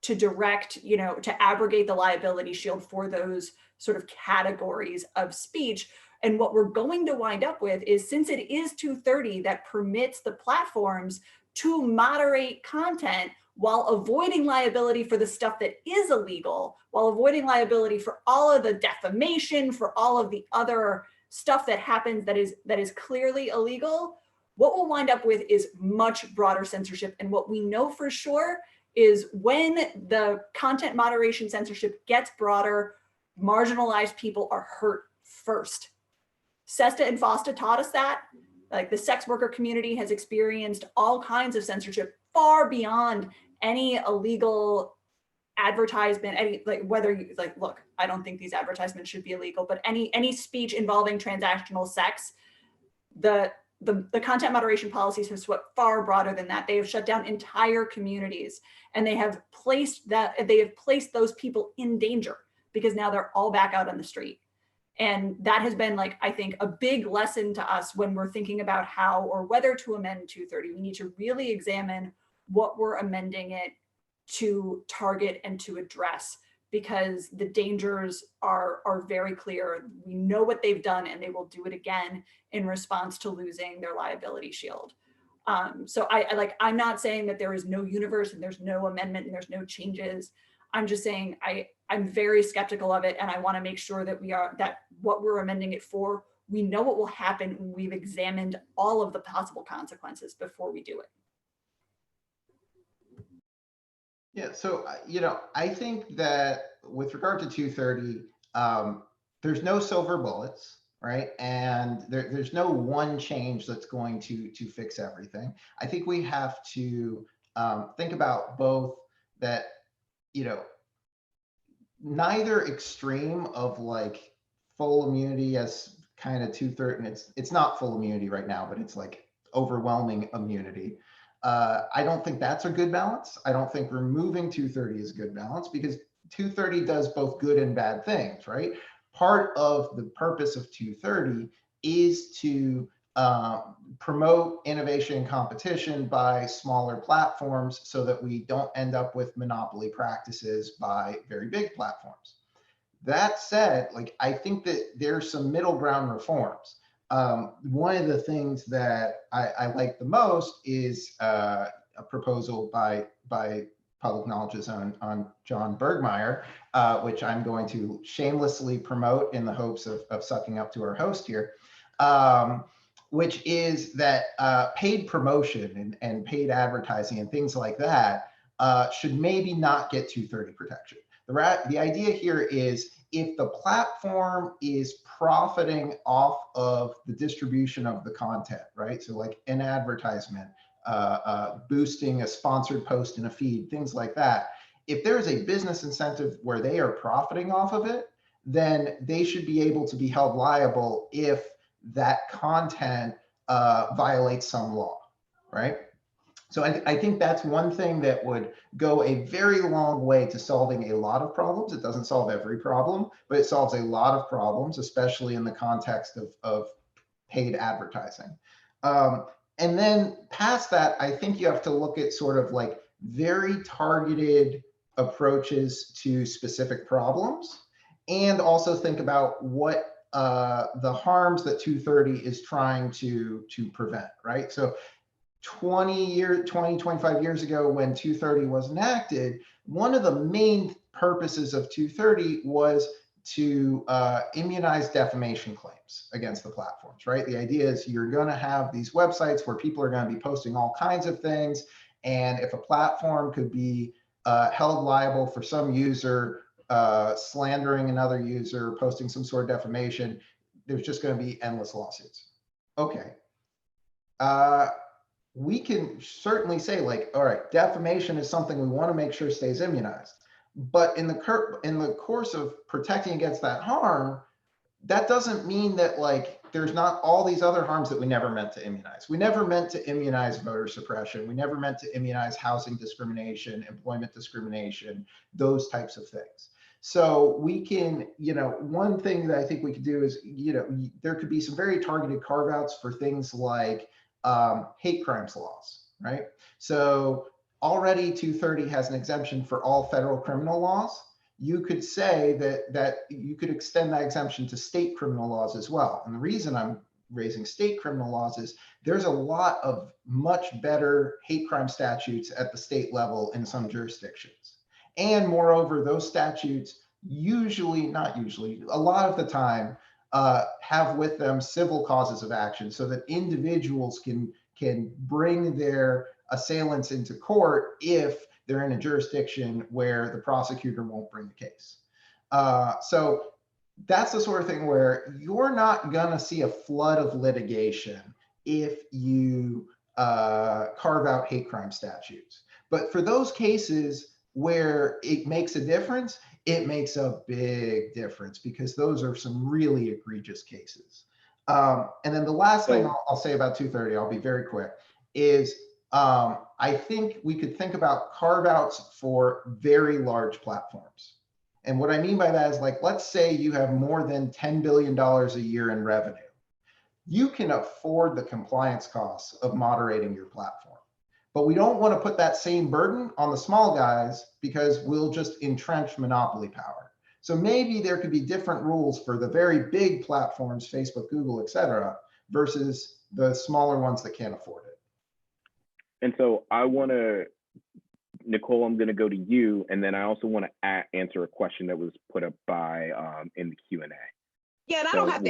[SPEAKER 3] to direct, to abrogate the liability shield for those sort of categories of speech. And what we're going to wind up with is, since it is 230 that permits the platforms to moderate content while avoiding liability for the stuff that is illegal, while avoiding liability for all of the defamation, for all of the other stuff that happens that is clearly illegal, what we'll wind up with is much broader censorship. And what we know for sure is when the content moderation censorship gets broader, marginalized people are hurt first. SESTA and FOSTA taught us that. Like, the sex worker community has experienced all kinds of censorship far beyond any illegal advertisement, look, I don't think these advertisements should be illegal, but any speech involving transactional sex, the content moderation policies have swept far broader than that. They have shut down entire communities, and they have placed those people in danger because now they're all back out on the street. And that has been, I think, a big lesson to us when we're thinking about how or whether to amend 230. We need to really examine what we're amending it to target and to address, because the dangers are very clear. We know what they've done, and they will do it again in response to losing their liability shield. So I'm not saying that there is no universe and there's no amendment and there's no changes. I'm just saying I'm very skeptical of it, and I want to make sure that what we're amending it for, we know what will happen when we've examined all of the possible consequences before we do it.
[SPEAKER 4] Yeah, so, I think that with regard to 230, there's no silver bullets, right? And there's no one change that's going to fix everything. I think we have to think about both that, neither extreme of full immunity as kind of 230, and it's not full immunity right now, but it's overwhelming immunity. I don't think that's a good balance. I don't think removing 230 is a good balance, because 230 does both good and bad things, right? Part of the purpose of 230 is to promote innovation and competition by smaller platforms so that we don't end up with monopoly practices by very big platforms. That said, I think that there's some middle ground reforms. One of the things that I like the most is a proposal by Public Knowledge's on John Bergmeyer, which I'm going to shamelessly promote in the hopes of sucking up to our host here, which is that paid promotion and paid advertising and things like that should maybe not get 230 protection. The idea here is, if the platform is profiting off of the distribution of the content, right? So an advertisement, boosting a sponsored post in a feed, things like that. If there's a business incentive where they are profiting off of it, then they should be able to be held liable if that content violates some law, right? So I think that's one thing that would go a very long way to solving a lot of problems. It doesn't solve every problem, but it solves a lot of problems, especially in the context of paid advertising. And then past that, I think you have to look at sort of very targeted approaches to specific problems, and also think about what the harms that 230 is trying to prevent, right? So 25 years ago, when 230 was enacted, one of the main purposes of 230 was to immunize defamation claims against the platforms, right? The idea is you're going to have these websites where people are going to be posting all kinds of things, and if a platform could be held liable for some user slandering another user, posting some sort of defamation, there's just going to be endless lawsuits. Okay. We can certainly say all right, defamation is something we want to make sure stays immunized. But in the course of protecting against that harm, that doesn't mean that like there's not all these other harms that we never meant to immunize. We never meant to immunize voter suppression. We never meant to immunize housing discrimination, employment discrimination, those types of things. So we can, one thing that I think we could do is, there could be some very targeted carve outs for things like hate crimes laws, right? So already 230 has an exemption for all federal criminal laws. You could say that you could extend that exemption to state criminal laws as well. And the reason I'm raising state criminal laws is there's a lot of much better hate crime statutes at the state level in some jurisdictions. And moreover, those statutes not usually, a lot of the time have with them civil causes of action so that individuals can bring their assailants into court if they're in a jurisdiction where the prosecutor won't bring the case. So that's the sort of thing where you're not gonna see a flood of litigation if you carve out hate crime statutes. But for those cases where it makes a difference, it makes a big difference because those are some really egregious cases. And then the last thing I'll say about 230, I'll be very quick, is I think we could think about carve outs for very large platforms. And what I mean by that is, like, let's say you have more than $10 billion a year in revenue. You can afford the compliance costs of moderating your platform. But we don't want to put that same burden on the small guys because we'll just entrench monopoly power. So maybe there could be different rules for the very big platforms, Facebook, Google, et cetera, versus the smaller ones that can't afford it.
[SPEAKER 1] And so I want to, Nicole, I'm going to go to you, and then I also want to answer a question that was put up by in the Q&A.
[SPEAKER 2] Yeah, and I don't have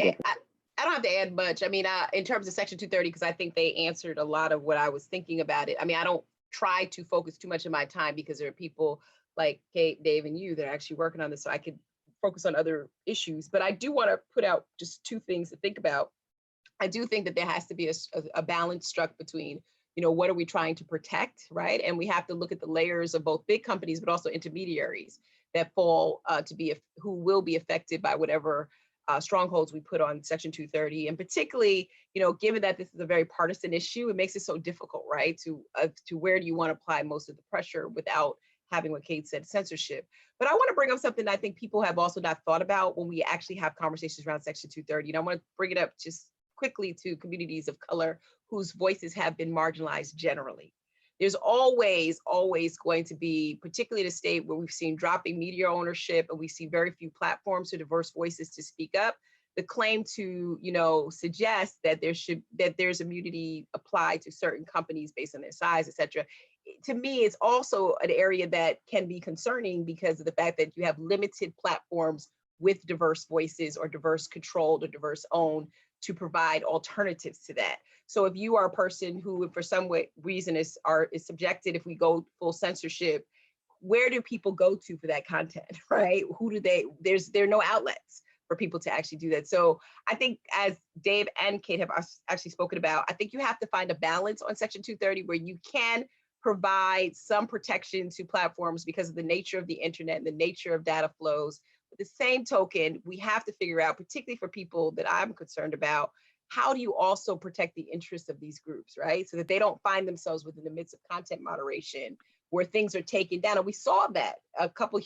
[SPEAKER 2] to add much. I mean, in terms of Section 230, because I think they answered a lot of what I was thinking about it. I mean, I don't try to focus too much of my time because there are people like Kate, Dave, and you that are actually working on this, so I could focus on other issues. But I do want to put out just two things to think about. I do think that there has to be a balance struck between, what are we trying to protect, right? And we have to look at the layers of both big companies, but also intermediaries that fall who will be affected by whatever strongholds we put on Section 230. And particularly, given that this is a very partisan issue, it makes it so difficult, right? To where do you want to apply most of the pressure without having what Kate said, censorship. But I want to bring up something that I think people have also not thought about when we actually have conversations around Section 230. And I want to bring it up just quickly to communities of color whose voices have been marginalized generally. There's always going to be, particularly in a state where we've seen dropping media ownership and we see very few platforms for diverse voices to speak up, the claim to, suggest that there's immunity applied to certain companies based on their size, et cetera, to me, it's also an area that can be concerning because of the fact that you have limited platforms with diverse voices or diverse controlled or diverse owned to provide alternatives to that. So if you are a person who, for some reason, is subjected, if we go full censorship, where do people go to for that content, right? There are no outlets for people to actually do that. So I think, as Dave and Kate have actually spoken about, I think you have to find a balance on Section 230 where you can provide some protection to platforms because of the nature of the internet and the nature of data flows. At the same token, we have to figure out, particularly for people that I'm concerned about, how do you also protect the interests of these groups, right? So that they don't find themselves within the midst of content moderation where things are taken down. And we saw that a couple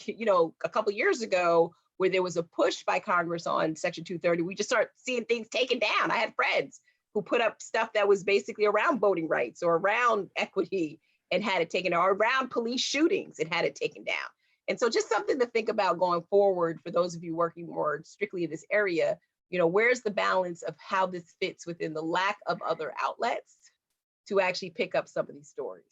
[SPEAKER 2] years ago where there was a push by Congress on Section 230. We just started seeing things taken down. I had friends who put up stuff that was basically around voting rights or around equity and had it taken down, or around police shootings and had it taken down. And so just something to think about going forward for those of you working more strictly in this area, where's the balance of how this fits within the lack of other outlets to actually pick up some of these stories?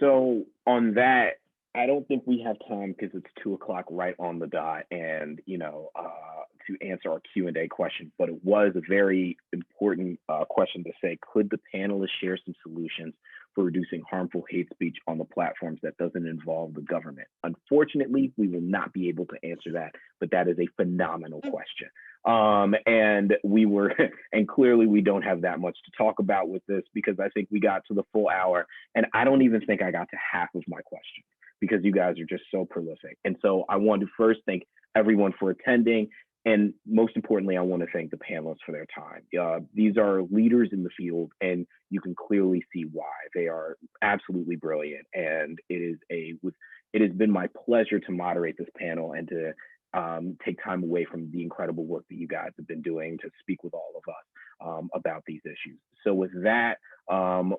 [SPEAKER 1] So on that, I don't think we have time because it's 2:00 right on the dot, and to answer our Q&A question. But it was a very important question to say: could the panelists share some solutions for reducing harmful hate speech on the platforms that doesn't involve the government? Unfortunately, we will not be able to answer that, but that is a phenomenal question. And clearly we don't have that much to talk about with this because I think we got to the full hour and I don't even think I got to half of my question. because you guys are just so prolific. And so I want to first thank everyone for attending. And most importantly, I want to thank the panelists for their time. These are leaders in the field, and you can clearly see why. They are absolutely brilliant. And it has been my pleasure to moderate this panel and to take time away from the incredible work that you guys have been doing to speak with all of us about these issues. So with that,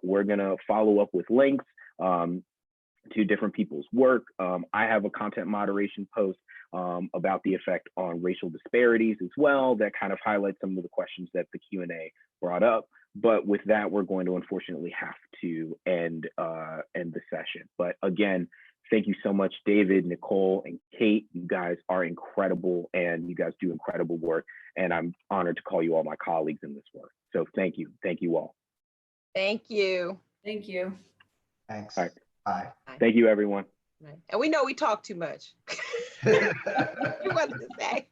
[SPEAKER 1] we're going to follow up with links to different people's work. I have a content moderation post about the effect on racial disparities as well, that kind of highlights some of the questions that the Q&A brought up. But with that, we're going to unfortunately have to end the session. But again, thank you so much, David, Nicole, and Kate. You guys are incredible, and you guys do incredible work. And I'm honored to call you all my colleagues in this work. So thank you. Thank you all.
[SPEAKER 2] Thank you.
[SPEAKER 3] Thank you.
[SPEAKER 4] Thanks.
[SPEAKER 1] All right.
[SPEAKER 4] Bye.
[SPEAKER 1] Thank you, everyone.
[SPEAKER 2] Right. And we know we talk too much. You wanted to say.